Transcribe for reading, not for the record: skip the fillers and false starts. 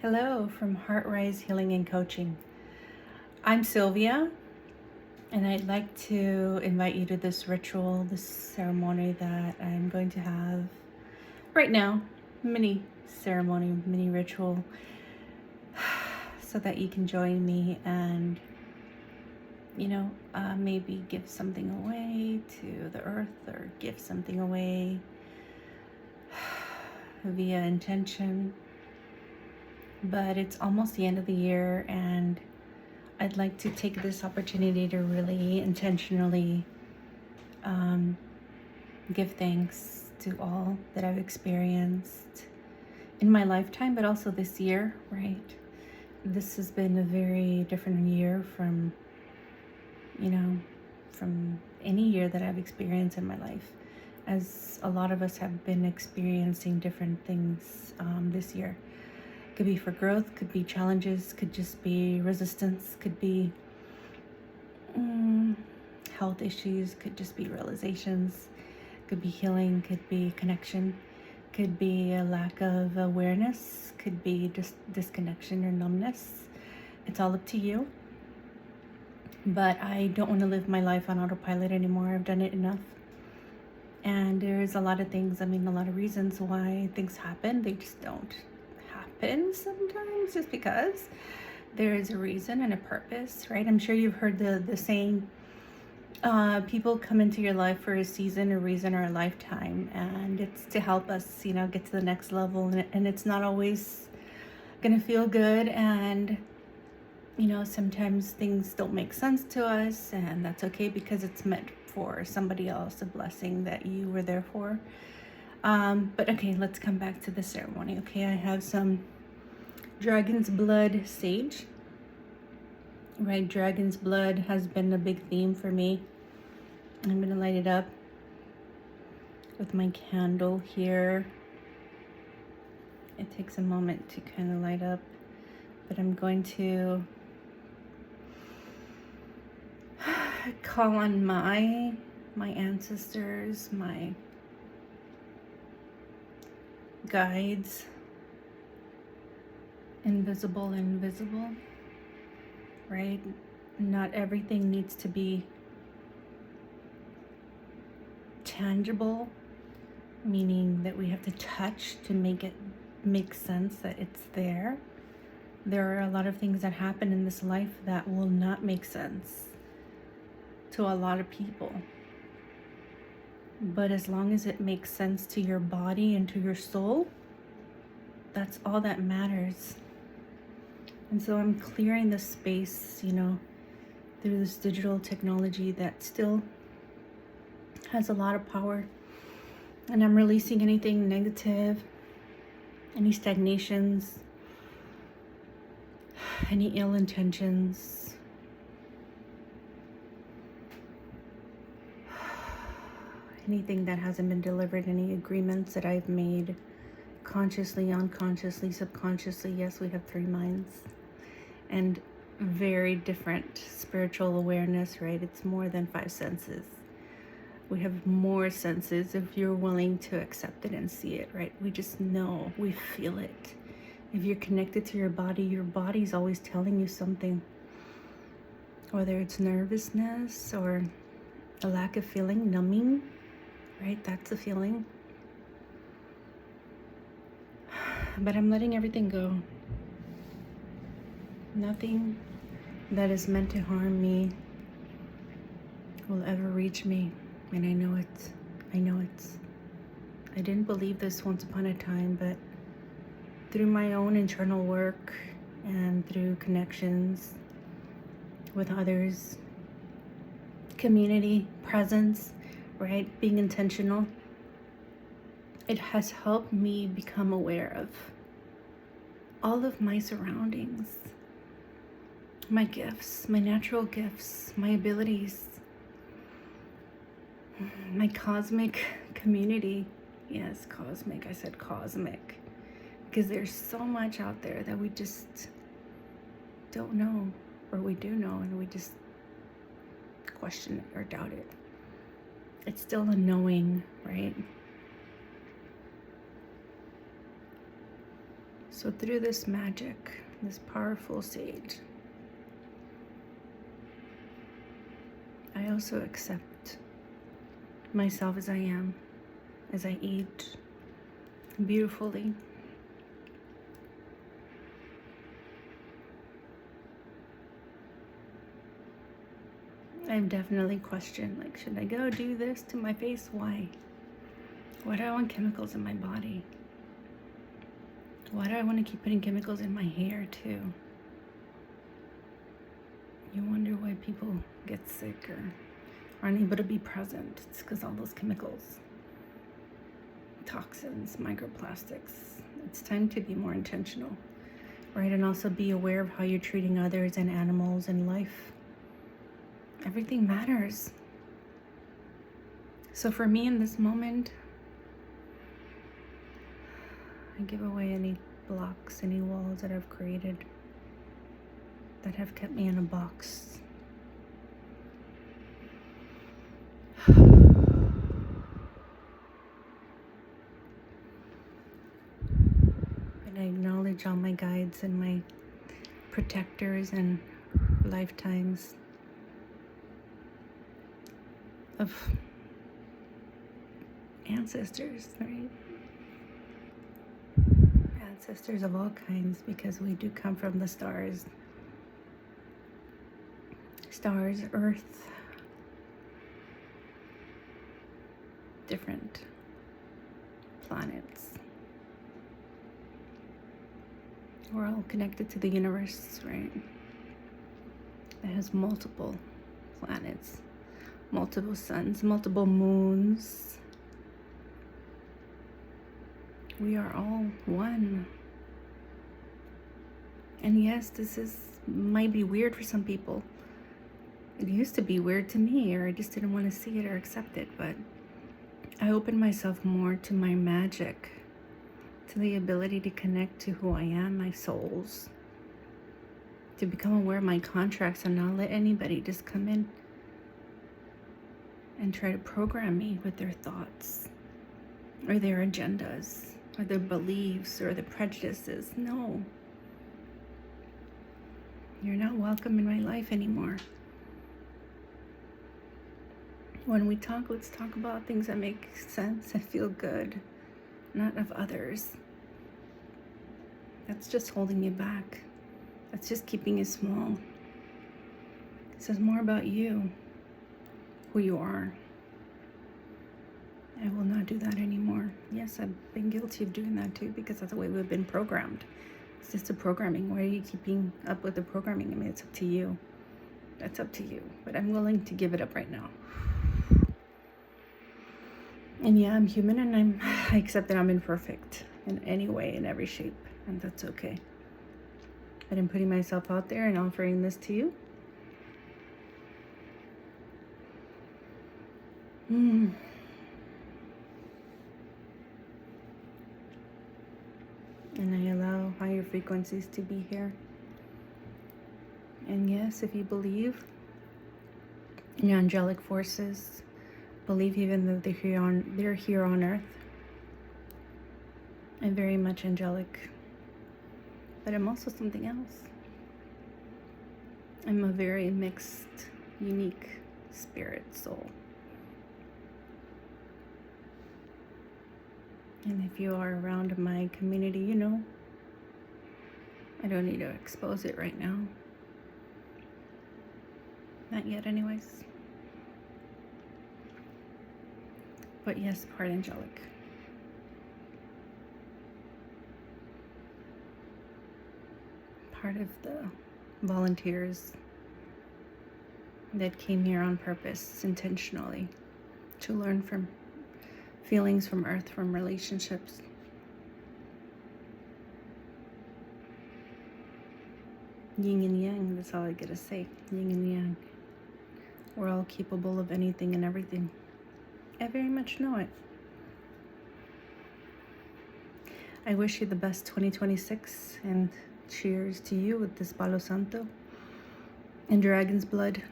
Hello from HeartRise Healing and Coaching. I'm Sylvia, and I'd like to invite you to this ritual, this ceremony that I'm going to have right now. Mini ceremony, mini ritual, so that you can join me and, maybe give something away to the earth or give something away via intention. But it's almost the end of the year, and I'd like to take this opportunity to really intentionally give thanks to all that I've experienced in my lifetime, but also this year, right? This has been a very different year from any year that I've experienced in my life, as a lot of us have been experiencing different things this year. Could be for growth, could be challenges, could just be resistance, could be health issues, could just be realizations, could be healing, could be connection, could be a lack of awareness, could be just disconnection or numbness. It's all up to you. But I don't want to live my life on autopilot anymore. I've done it enough. And there's a lot of things, a lot of reasons why things happen. They just don't happen sometimes just because. There is a reason and a purpose, right? I'm sure you've heard the saying, people come into your life for a season, a reason, or a lifetime, and it's to help us, get to the next level. And it's not always gonna feel good, and sometimes things don't make sense to us, and that's okay because it's meant for somebody else, a blessing that you were there for. But okay, let's come back to the ceremony. Okay, I have some dragon's blood sage. Right, dragon's blood has been a big theme for me. I'm gonna light it up with my candle here. It takes a moment to kind of light up, but I'm going to call on my ancestors, my guides, invisible and visible, right? Not everything needs to be tangible, meaning that we have to touch to make it make sense that it's there. There are a lot of things that happen in this life that will not make sense to a lot of people. But as long as it makes sense to your body and to your soul, that's all that matters. And so I'm clearing the space, through this digital technology that still has a lot of power. And I'm releasing anything negative, any stagnations, any ill intentions, anything that hasn't been delivered, any agreements that I've made consciously, unconsciously, subconsciously. Yes, we have three minds and very different spiritual awareness, right? It's more than five senses. We have more senses if you're willing to accept it and see it, right? We just know, we feel it. If you're connected to your body's always telling you something, whether it's nervousness or a lack of feeling, numbing, right? That's a feeling. But I'm letting everything go. Nothing that is meant to harm me will ever reach me. And I know it. I didn't believe this once upon a time, but through my own internal work and through connections with others, community, presence, right? Being intentional, it has helped me become aware of all of my surroundings, my gifts, my natural gifts, my abilities, my cosmic community. Yes, cosmic. I said cosmic because there's so much out there that we just don't know, or we do know and we just question it or doubt it. It's still a knowing, right? So through this magic, this powerful sage, I also accept myself as I am, as I age beautifully. I've definitely questioned, like, should I go do this to my face? Why? Why do I want chemicals in my body? Why do I want to keep putting chemicals in my hair too? You wonder why people get sick or aren't able to be present. It's because all those chemicals, toxins, microplastics. It's time to be more intentional, right? And also be aware of how you're treating others and animals and life. Everything matters. So for me in this moment, I give away any blocks, any walls that I've created that have kept me in a box. And I acknowledge all my guides and my protectors and lifetimes of ancestors, right? Ancestors of all kinds, because we do come from the stars. Stars, Earth, different planets. We're all connected to the universe, right? It has multiple planets, multiple suns, multiple moons. We are all one. And yes, might be weird for some people. It used to be weird to me, or I just didn't want to see it or accept it, but I opened myself more to my magic, to the ability to connect to who I am, my souls, to become aware of my contracts and not let anybody just come in and try to program me with their thoughts or their agendas or their beliefs or their prejudices. No. You're not welcome in my life anymore. When we talk, let's talk about things that make sense and feel good, not of others. That's just holding you back. That's just keeping you small. It says more about you, who you are. I will not do that anymore. Yes, I've been guilty of doing that too, because that's the way we've been programmed. It's just the programming. Why are you keeping up with the programming? I mean, it's up to you. That's up to you. But I'm willing to give it up right now. And yeah, I'm human, and I accept that I'm imperfect in any way, in every shape, and that's okay. But I'm putting myself out there and offering this to you. And I allow higher frequencies to be here. And yes, if you believe in angelic forces, believe even though they're here on Earth, I'm very much angelic, but I'm also something else. I'm a very mixed, unique spirit soul. And if you are around my community, you know, I don't need to expose it right now. Not yet anyways. But yes, part angelic. Part of the volunteers that came here on purpose, intentionally, to learn from feelings from Earth, from relationships. Yin and yang, that's all I gotta say. Yin and yang. We're all capable of anything and everything. I very much know it. I wish you the best 2026, and cheers to you with this Palo Santo and dragon's blood.